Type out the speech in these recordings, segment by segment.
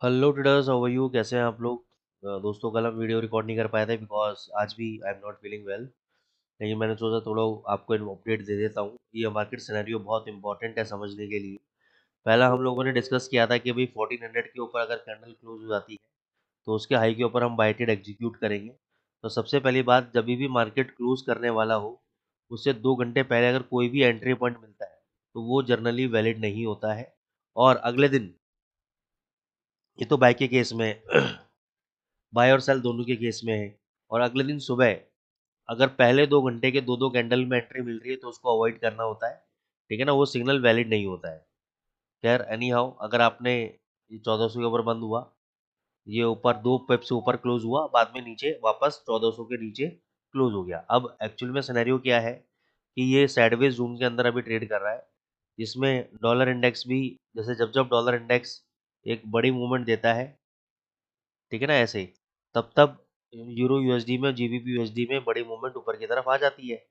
Hello traders, how are you? कैसे हैं आप लोग? दोस्तों, कल हम वीडियो रिकॉर्ड नहीं कर पाए थे बिकॉज आज भी I am not feeling well. लेकिन मैंने सोचा थोड़ा आपको अपडेट दे देता हूँ। ये मार्केट सिनेरियो बहुत इंपॉर्टेंट है समझने के लिए। पहला हम लोगों ने डिस्कस किया था कि भाई 1400 के ऊपर अगर कैंडल क्लोज हो जाती है तो उसके हाई के ऊपर हम बाय ट्रेड एग्जीक्यूट करेंगे। तो सबसे पहली बात, जब भी मार्केट क्लोज करने वाला हो उससे 2 घंटे पहले अगर कोई भी एंट्री पॉइंट मिलता है तो वो जनरली वैलिड नहीं होता है। और अगले दिन, ये तो बाय के केस में बाय और सेल दोनों के केस में है। और अगले दिन सुबह अगर पहले 2 घंटे के दो दो कैंडल में एंट्री मिल रही है तो उसको अवॉइड करना होता है। ठीक है ना, वो सिग्नल वैलिड नहीं होता है। खैर, एनी हाउ, अगर आपने ये 1400 के ऊपर बंद हुआ, ये ऊपर 2 पिप से ऊपर क्लोज हुआ, बाद में नीचे वापस 1400 के नीचे क्लोज हो गया। अब एक्चुअल में सिनेरियो क्या है कि ये साइडवेज जोन के अंदर अभी ट्रेड कर रहा है, जिसमें डॉलर इंडेक्स भी, जैसे जब जब डॉलर इंडेक्स एक बड़ी मूवमेंट देता है, ठीक है ना, ऐसे तब तब यूरो यूएसडी में, जीबीपी यूएसडी में बड़ी मूवमेंट ऊपर की तरफ आ जाती है।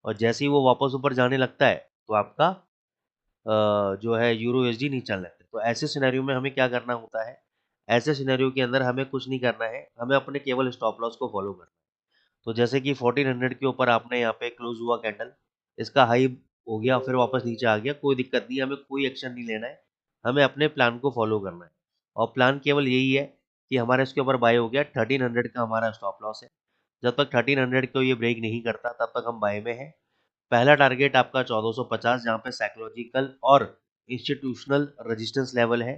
और जैसे ही वो वापस ऊपर जाने लगता है तो आपका जो है यूरो यूएसडी नीचे चलने लगता है। तो ऐसे सिनेरियो में हमें क्या करना होता है? ऐसे सिनेरियो के अंदर हमें कुछ नहीं करना है, हमें अपने केवल स्टॉप लॉस को फॉलो करना है। तो जैसे कि 1400 के ऊपर आपने यहाँ पे क्लोज हुआ कैंडल, इसका हाई हो गया फिर वापस नीचे आ गया, कोई दिक्कत नहीं है, हमें कोई एक्शन नहीं लेना है, हमें अपने प्लान को फॉलो करना है। और प्लान केवल यही है कि हमारा इसके ऊपर बाय हो गया, 1300 का हमारा स्टॉप लॉस है। जब तक 1300 को ये ब्रेक नहीं करता तब तक हम बाय में हैं। पहला टारगेट आपका 1450, जहाँ पे साइकोलॉजिकल और इंस्टीट्यूशनल रेजिस्टेंस लेवल है।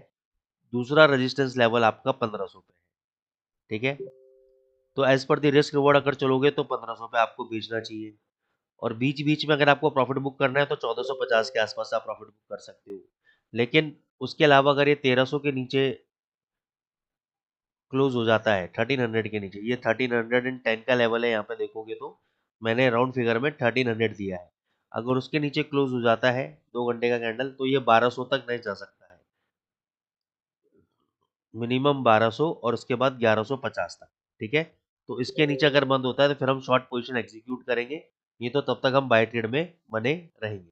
दूसरा रेजिस्टेंस लेवल आपका 1500 पे है। ठीक है, तो as per the risk reward अगर चलोगे तो 1500 पे आपको बेचना चाहिए। और बीच बीच में अगर आपको प्रॉफिट बुक करना है तो 1450 के आसपास आप प्रॉफिट बुक कर सकते हो। लेकिन उसके अलावा अगर ये 1300 के नीचे क्लोज हो जाता है, 1300 के नीचे, ये 1310 का लेवल है, यहाँ पे देखोगे तो मैंने राउंड फिगर में 1300 दिया है। अगर उसके नीचे क्लोज हो जाता है 2 घंटे का कैंडल तो ये 1200 तक नहीं जा सकता है, मिनिमम 1200 और उसके बाद 1150 तक। ठीक है, तो इसके नीचे अगर बंद होता है तो फिर हम शॉर्ट पोजीशन एग्जीक्यूट करेंगे, ये तो तब तक हम बाय ट्रेड में बने रहेंगे।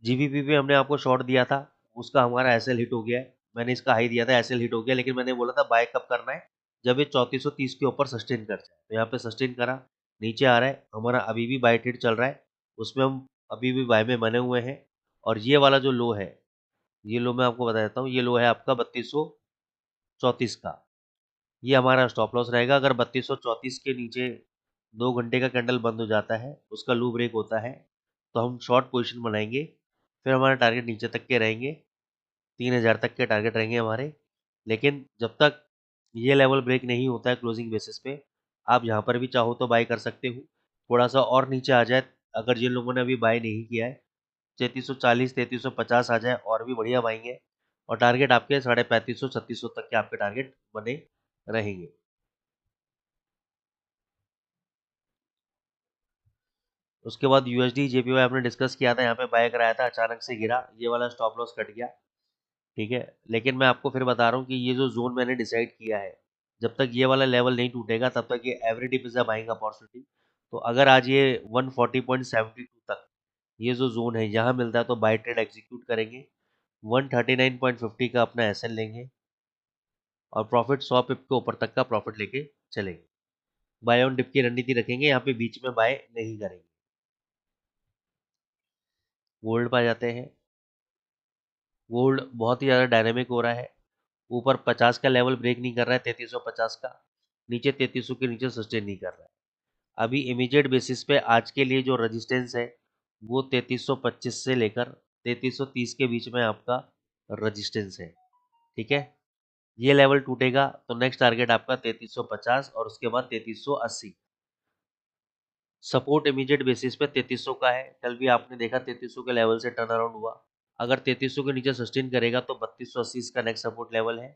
जीबीपी पे हमने आपको शॉर्ट दिया था, उसका हमारा एसएल हिट हो गया है। मैंने इसका हाई दिया था, एसएल हिट हो गया, लेकिन मैंने बोला था बाय कब करना है, जब ये 3430 के ऊपर सस्टेन कर जाए। तो यहाँ पे सस्टेन करा, नीचे आ रहा है, हमारा अभी भी बाय ट्रेड चल रहा है, उसमें हम अभी भी बाय में बने हुए हैं। और ये वाला जो लो है, ये लो मैं आपको बता देता हूँ, ये लो है आपका 3234 का, ये हमारा स्टॉप लॉस रहेगा। अगर 3234 के नीचे 2 घंटे का कैंडल बंद हो जाता है, उसका लो ब्रेक होता है, तो हम शॉर्ट पोजीशन बनाएंगे। फिर हमारे टारगेट नीचे तक के रहेंगे, 3000 तक के टारगेट रहेंगे हमारे। लेकिन जब तक ये लेवल ब्रेक नहीं होता है क्लोजिंग बेसिस पे, आप यहाँ पर भी चाहो तो बाय कर सकते हो। थोड़ा सा और नीचे आ जाए, अगर जिन लोगों ने अभी बाय नहीं किया है, 3340 3350 आ जाए और भी बढ़िया बाइंग है। और टारगेट आपके 3550 3600 तक के आपके टारगेट बने रहेंगे। उसके बाद यूएसडी जेपीवाई आपने डिस्कस किया था, यहाँ पे बाय कराया था, अचानक से गिरा, ये वाला स्टॉप लॉस कट गया। ठीक है, लेकिन मैं आपको फिर बता रहा हूँ कि ये जो जोन मैंने डिसाइड किया है, जब तक ये वाला लेवल नहीं टूटेगा तब तक ये every dip is a buying opportunity. तो अगर आज ये 140.72 तक ये जो जोन है यहाँ मिलता है तो बाय ट्रेड एग्जीक्यूट करेंगे, 139.50 का अपना एसएल लेंगे और प्रॉफिट 100 पिप के ऊपर तक का प्रॉफिट लेके चलेंगे। बाय ऑन डिप की रणनीति रखेंगे, यहाँ पे बीच में बाय नहीं करेंगे। गोल्ड पर आ जाते हैं। गोल्ड बहुत ही ज़्यादा डायनेमिक हो रहा है, ऊपर 50 का लेवल ब्रेक नहीं कर रहा है, 3350 का, नीचे 3300 के नीचे सस्टेन नहीं कर रहा है। अभी इमीडिएट बेसिस पे आज के लिए जो रेजिस्टेंस है वो 3325 से लेकर 3330 के बीच में आपका रेजिस्टेंस है। ठीक है, ये लेवल टूटेगा तो नेक्स्ट टारगेट आपका 3350 और उसके बाद 3380। सपोर्ट इमीडिएट बेसिस पे 3300 का है, कल भी आपने देखा 3300 के लेवल से टर्न अराउंड हुआ। अगर 3300 के नीचे सस्टेन करेगा तो 3280 इसका नेक्स्ट सपोर्ट लेवल है,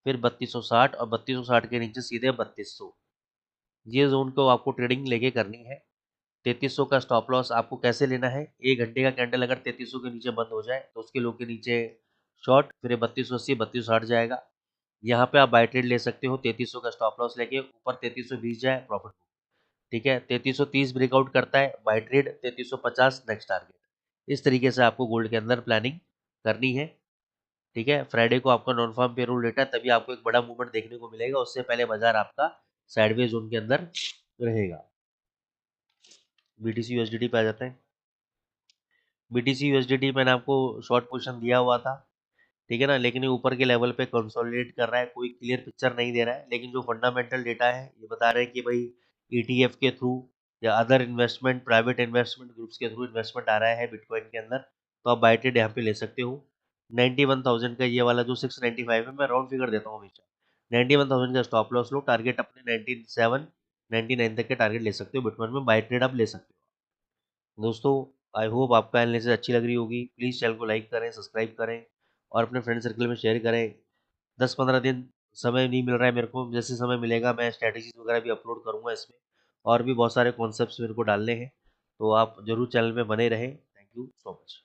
फिर 3260 और 3260 के नीचे सीधे 3200। ये जोन को आपको ट्रेडिंग लेके करनी है। 3300 का स्टॉप लॉस आपको कैसे लेना है, 1 घंटे का कैंडल अगर 3300 के नीचे बंद हो जाए तो उसके लो के नीचे शॉर्ट, फिर 3280 3260 जाएगा, यहाँ पे आप बाय ट्रेड ले सकते हो 3300 का स्टॉप लॉस लेके, ऊपर 3320 जाए प्रॉफिट। ठीक है, 3330 ब्रेकआउट करता है, बाय ट्रेड 3350 नेक्स्ट टारगेट। इस तरीके से आपको गोल्ड के अंदर प्लानिंग करनी है। ठीक है, फ्राइडे को आपका नॉन फार्म पेरोल डेटा, तभी आपको एक बड़ा मूवमेंट देखने को मिलेगा, उससे पहले बाजार आपका साइडवेज जोन के अंदर रहेगा। बीटीसी यूएसडीटी पे आ जाते हैं। बीटीसी यूएसडीटी मैंने आपको शॉर्ट पोजीशन दिया हुआ था, ठीक है ना, लेकिन ये ऊपर के लेवल पे कंसोलिडेट कर रहा है, कोई क्लियर पिक्चर नहीं दे रहा है, लेकिन जो फंडामेंटल डेटा है ये बता रहे हैं कि भाई ईटीएफ के थ्रू या other investment, private investment groups के थ्रू इन्वेस्टमेंट आ रहा है बिटकॉइन के अंदर, तो आप बाय ट्रेड यहाँ पे ले सकते हो। 91,000 का ये वाला जो 695 है, मैं राउंड फिगर देता हूँ हमेशा, 91,000 का स्टॉप लॉस लो, टारगेट अपने 97 99 तक के टारगेट ले सकते हो, बिटकॉइन में बाय ट्रेड आप ले सकते हो। दोस्तों, आई होप आपका एनालिसिस अच्छी लग रही होगी, प्लीज़ चैनल को लाइक करें, सब्सक्राइब करें और अपने फ्रेंड सर्कल में शेयर करें। 10-15 दिन समय नहीं मिल रहा है मेरे को, जैसे समय मिलेगा मैं स्ट्रैटेजीज वगैरह भी अपलोड करूँगा इसमें, और भी बहुत सारे कॉन्सेप्ट्स मेरे को डालने हैं, तो आप जरूर चैनल में बने रहें। Thank you so much.